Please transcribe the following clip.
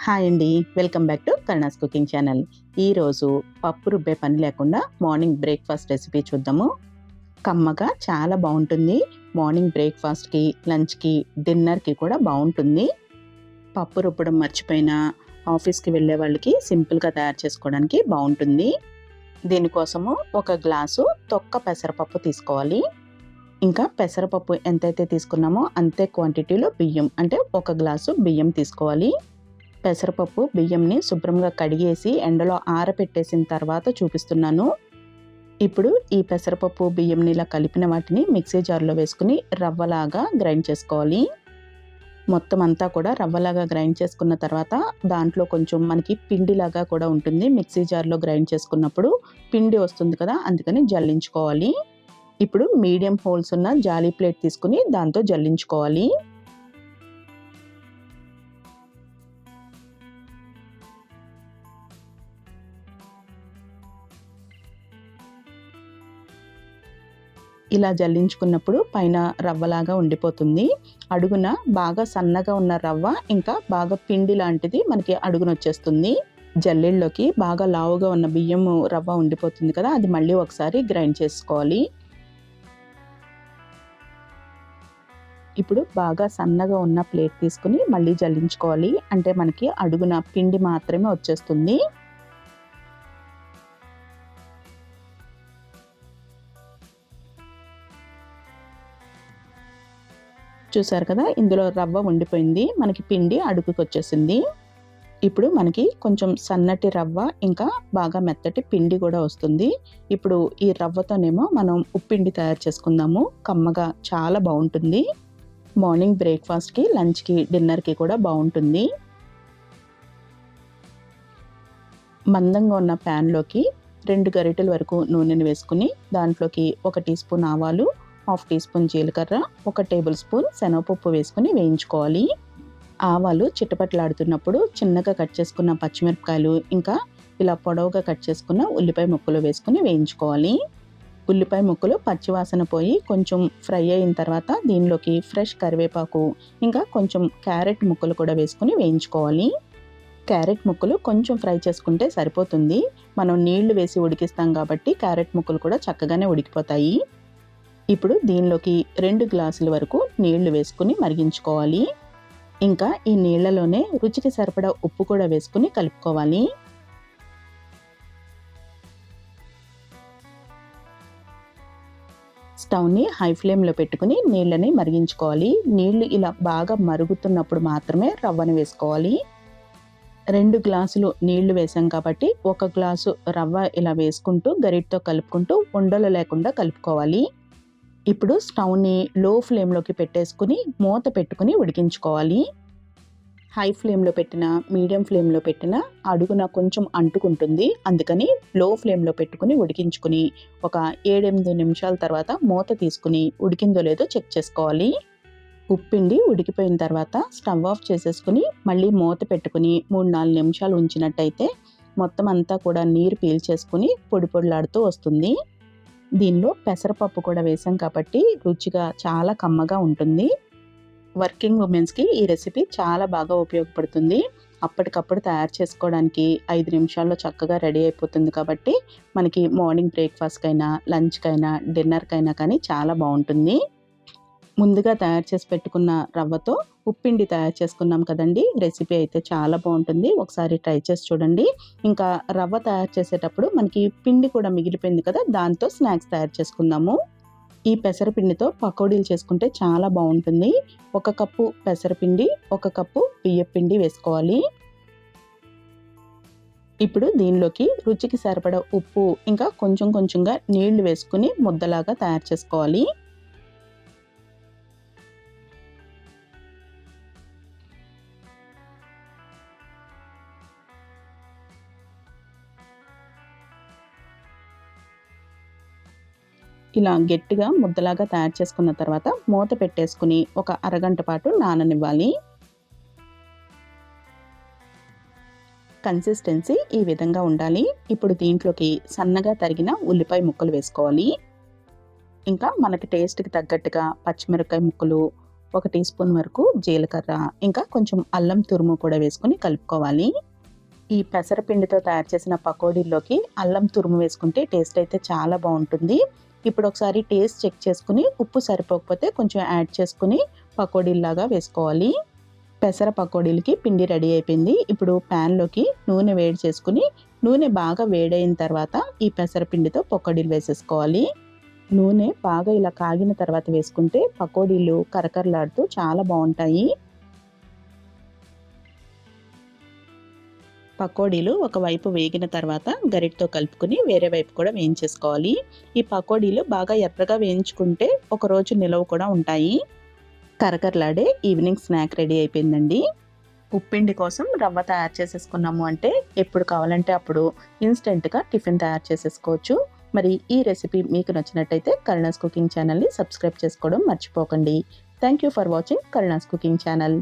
Hi అండి, welcome back to Karuna's cooking channel. ఈరోజు పప్పు రుబ్బే పని లేకుండా మార్నింగ్ బ్రేక్ఫాస్ట్ రెసిపీ చూద్దాము. కమ్మగా చాలా బాగుంటుంది. మార్నింగ్ బ్రేక్ఫాస్ట్కి, లంచ్కి, డిన్నర్కి కూడా బాగుంటుంది. పప్పు రుబ్బడం మర్చిపోయినా ఆఫీస్కి వెళ్ళే వాళ్ళకి సింపుల్గా తయారు చేసుకోవడానికి బాగుంటుంది. దీనికోసము ఒక గ్లాసు తొక్క పెసరపప్పు తీసుకోవాలి. ఇంకా పెసరపప్పు ఎంతైతే తీసుకున్నామో అంతే క్వాంటిటీలో బియ్యం, అంటే ఒక గ్లాసు బియ్యం తీసుకోవాలి. పెసరపప్పు బియ్యంని శుభ్రంగా కడిగేసి ఎండలో ఆరబెట్టేసిన తర్వాత చూపిస్తున్నాను. ఇప్పుడు ఈ పెసరపప్పు బియ్యంని ఇలా కలిపిన వాటిని మిక్సీ జార్లో వేసుకుని రవ్వలాగా గ్రైండ్ చేసుకోవాలి. మొత్తం అంతా కూడా రవ్వలాగా గ్రైండ్ చేసుకున్న తర్వాత దాంట్లో కొంచెం మనకి పిండిలాగా కూడా ఉంటుంది. మిక్సీ జార్లో గ్రైండ్ చేసుకున్నప్పుడు పిండి వస్తుంది కదా, అందుకని జల్లించుకోవాలి. ఇప్పుడు మీడియం హోల్స్ ఉన్న జాలీ ప్లేట్ తీసుకుని దాంతో జల్లించుకోవాలి. ఇలా జల్లించుకున్నప్పుడు పైన రవ్వలాగా ఉండిపోతుంది. అడుగున బాగా సన్నగా ఉన్న రవ్వ ఇంకా బాగా పిండి లాంటిది మనకి అడుగున వచ్చేస్తుంది. జల్లెల్లోకి బాగా లావుగా ఉన్న బియ్యం రవ్వ ఉండిపోతుంది కదా, అది మళ్ళీ ఒకసారి గ్రైండ్ చేసుకోవాలి. ఇప్పుడు బాగా సన్నగా ఉన్న ప్లేట్ తీసుకుని మళ్ళీ జల్లించుకోవాలి. అంటే మనకి అడుగున పిండి మాత్రమే వచ్చేస్తుంది. చూసారు కదా, ఇందులో రవ్వ ఉండిపోయింది, మనకి పిండి అడుగుకి వచ్చేసింది. ఇప్పుడు మనకి కొంచెం సన్నటి రవ్వ ఇంకా బాగా మెత్తటి పిండి కూడా వస్తుంది. ఇప్పుడు ఈ రవ్వతోనేమో మనం ఉప్పిండి తయారు చేసుకుందాము. కమ్మగా చాలా బాగుంటుంది. మార్నింగ్ బ్రేక్ఫాస్ట్కి, లంచ్కి, డిన్నర్కి కూడా బాగుంటుంది. మందంగా ఉన్న ప్యాన్లోకి 2 గరిటెల వరకు నూనెని వేసుకుని దాంట్లోకి 1 టీ స్పూన్ ఆవాలు, 1/2 టీ స్పూన్ జీలకర్ర, 1 టేబుల్ స్పూన్ శనగపప్పు వేసుకుని వేయించుకోవాలి. ఆవాలు చిటపట్లాడుతున్నప్పుడు చిన్నగా కట్ చేసుకున్న పచ్చిమిరపకాయలు ఇంకా ఇలా పొడవుగా కట్ చేసుకున్న ఉల్లిపాయ ముక్కలు వేసుకుని వేయించుకోవాలి. ఉల్లిపాయ ముక్కలు పచ్చివాసన పోయి కొంచెం ఫ్రై అయిన తర్వాత దీనిలోకి ఫ్రెష్ కరివేపాకు ఇంకా కొంచెం క్యారెట్ ముక్కలు కూడా వేసుకుని వేయించుకోవాలి. క్యారెట్ ముక్కలు కొంచెం ఫ్రై చేసుకుంటే సరిపోతుంది. మనం నీళ్లు వేసి ఉడికిస్తాం కాబట్టి క్యారెట్ ముక్కలు కూడా చక్కగానే ఉడికిపోతాయి. ఇప్పుడు దీనిలోకి 2 గ్లాసుల వరకు నీళ్లు వేసుకుని మరిగించుకోవాలి. ఇంకా ఈ నీళ్లలోనే రుచికి సరిపడా ఉప్పు కూడా వేసుకుని కలుపుకోవాలి. స్టవ్ని హై ఫ్లేమ్లో పెట్టుకుని నీళ్ళని మరిగించుకోవాలి. నీళ్లు ఇలా బాగా మరుగుతున్నప్పుడు మాత్రమే రవ్వని వేసుకోవాలి. 2 గ్లాసులు నీళ్లు వేసాం కాబట్టి 1 గ్లాసు రవ్వ ఇలా వేసుకుంటూ గరిటతో కలుపుకుంటూ ఉండలు లేకుండా కలుపుకోవాలి. ఇప్పుడు స్టవ్ని లో ఫ్లేమ్లోకి పెట్టేసుకుని మూత పెట్టుకుని ఉడికించుకోవాలి. హై ఫ్లేమ్లో పెట్టిన, మీడియం ఫ్లేమ్లో పెట్టిన అడుగున కొంచెం అంటుకుంటుంది. అందుకని లో ఫ్లేమ్లో పెట్టుకుని ఉడికించుకుని ఒక 7-8 నిమిషాల తర్వాత మూత తీసుకుని ఉడికిందో లేదో చెక్ చేసుకోవాలి. ఉప్పిండి ఉడికిపోయిన తర్వాత స్టవ్ ఆఫ్ చేసేసుకుని మళ్ళీ మూత పెట్టుకుని 3-4 నిమిషాలు ఉంచినట్టయితే మొత్తం అంతా కూడా నీరు పీల్చేసుకుని పొడి పొడిలాడుతూ వస్తుంది. దీనిలో పెసరపప్పు కూడా వేసాం కాబట్టి రుచిగా చాలా కమ్మగా ఉంటుంది. వర్కింగ్ ఉమెన్స్కి ఈ రెసిపీ చాలా బాగా ఉపయోగపడుతుంది. అప్పటికప్పుడు తయారు చేసుకోవడానికి 5 నిమిషాల్లో చక్కగా రెడీ అయిపోతుంది కాబట్టి మనకి మార్నింగ్ బ్రేక్ఫాస్ట్కైనా, లంచ్కైనా, డిన్నర్కైనా కానీ చాలా బాగుంటుంది. ముందుగా తయారు చేసి పెట్టుకున్న రవ్వతో ఉప్పిండి తయారు చేసుకున్నాం కదండి. రెసిపీ అయితే చాలా బాగుంటుంది, ఒకసారి ట్రై చేసి చూడండి. ఇంకా రవ్వ తయారు చేసేటప్పుడు మనకి పిండి కూడా మిగిలిపోయింది కదా, దాంతో స్నాక్స్ తయారు చేసుకుందాము. ఈ పెసరపిండితో పకోడీలు చేసుకుంటే చాలా బాగుంటుంది. 1 కప్పు పెసరపిండి, 1 కప్పు బియ్యపిండి వేసుకోవాలి. ఇప్పుడు దీనిలోకి రుచికి సరిపడా ఉప్పు ఇంకా కొంచెం కొంచెంగా నీళ్లు వేసుకుని ముద్దలాగా తయారు చేసుకోవాలి. ఇలా గట్టిగా ముద్దలాగా తయారు చేసుకున్న తర్వాత మూత పెట్టేసుకుని ఒక అరగంట పాటు నాననివ్వాలి. కన్సిస్టెన్సీ ఈ విధంగా ఉండాలి. ఇప్పుడు దీంట్లోకి సన్నగా తరిగిన ఉల్లిపాయ ముక్కలు వేసుకోవాలి. ఇంకా మనకి టేస్ట్కి తగ్గట్టుగా పచ్చిమిరపకాయ ముక్కలు, 1 టీ స్పూన్ వరకు జీలకర్ర, ఇంకా కొంచెం అల్లం తురుము కూడా వేసుకొని కలుపుకోవాలి. ఈ పెసరపిండితో తయారు చేసిన పకోడీల్లోకి అల్లం తురుము వేసుకుంటే టేస్ట్ అయితే చాలా బాగుంటుంది. ఇప్పుడు ఒకసారి టేస్ట్ చెక్ చేసుకుని ఉప్పు సరిపోకపోతే కొంచెం యాడ్ చేసుకుని పకోడీల్లాగా వేసుకోవాలి. పెసర పకోడీలకి పిండి రెడీ అయిపోయింది. ఇప్పుడు ప్యాన్లోకి నూనె వేడి చేసుకుని నూనె బాగా వేడైన తర్వాత ఈ పెసరపిండితో పకోడీలు వేసేసుకోవాలి. నూనె బాగా ఇలా కాగిన తర్వాత వేసుకుంటే పకోడీలు కరకరలాడుతూ చాలా బాగుంటాయి. పకోడీలు ఒకవైపు వేగిన తర్వాత గరిటతో కలుపుకొని వేరే వైపు కూడా వేయించేసుకోవాలి. ఈ పకోడీలు బాగా ఎర్రగా వేయించుకుంటే ఒకరోజు నిలవ కూడా ఉంటాయి. కరకరలాడే ఈవినింగ్ స్నాక్ రెడీ అయిపోయిందండి. ఉప్పిండి కోసం రవ్వ తయారు చేసేసుకున్నాము అంటే ఎప్పుడు కావాలంటే అప్పుడు ఇన్స్టెంట్గా టిఫిన్ తయారు చేసేసుకోవచ్చు. మరి ఈ రెసిపీ మీకు నచ్చినట్టయితే కరుణాస్ కుకింగ్ ఛానల్ని సబ్స్క్రైబ్ చేసుకోవడం మర్చిపోకండి. Thank you for watching Karuna's cooking channel.